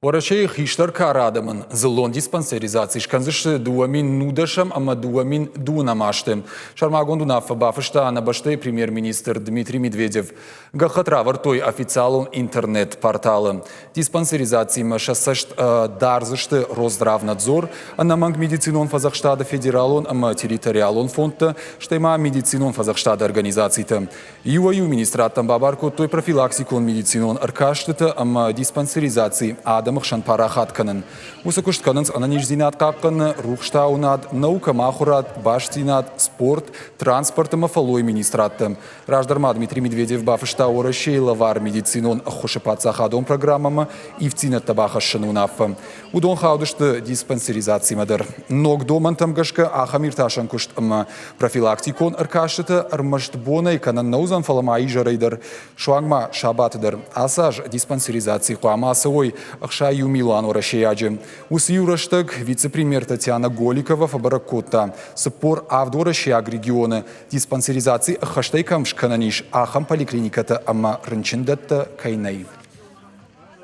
Орашей хиштар карадамын, зылон диспансеризации шканзыш дуамин нудашам, ама дуамин дунамаштым. Шармагонду нафа бафышта анабашты премьер-министр Дмитрий Медведев. Гахатра вартой официалон интернет-порталы. Диспансеризации машасашт дарзышты Росздравнадзор, анаманг медицинон Фазахштада федералон, ама территориалон фонда, штайма медицинон Фазахштада организацийта. Юаю министраттан бабарку той профилаксикон медицинон аркаштыта, ама диспансеризации Махшан парахат канын. Усакушт канынс ананиш зинат капкан, рухштаунат, наука махурат, баштинат, спорт, транспорт мафалой министраттым. Раждарма Дмитрий Медведев бафышта орашей лавар медицинон хошепаца хадом программама и в цинат табаха шанунафа. Удон хаудышты диспансеризации мадыр. Ног домантам гашка ахамир ташан кушт профилактикон аркаштыты армашт бонай канан наузан фаламаи жарайдыр. Шуангма шабатыдыр. Асаж диспансеризации хуамасовой Шаю Милан Орашеяджи. Усиюраштаг вице-премьер Татьяна Голикова фабаракота. Сапор Авдорашеяг региона. Диспансеризации хаштайкам шкананиш ахам поликлиниката ама рынчиндатта кайнай.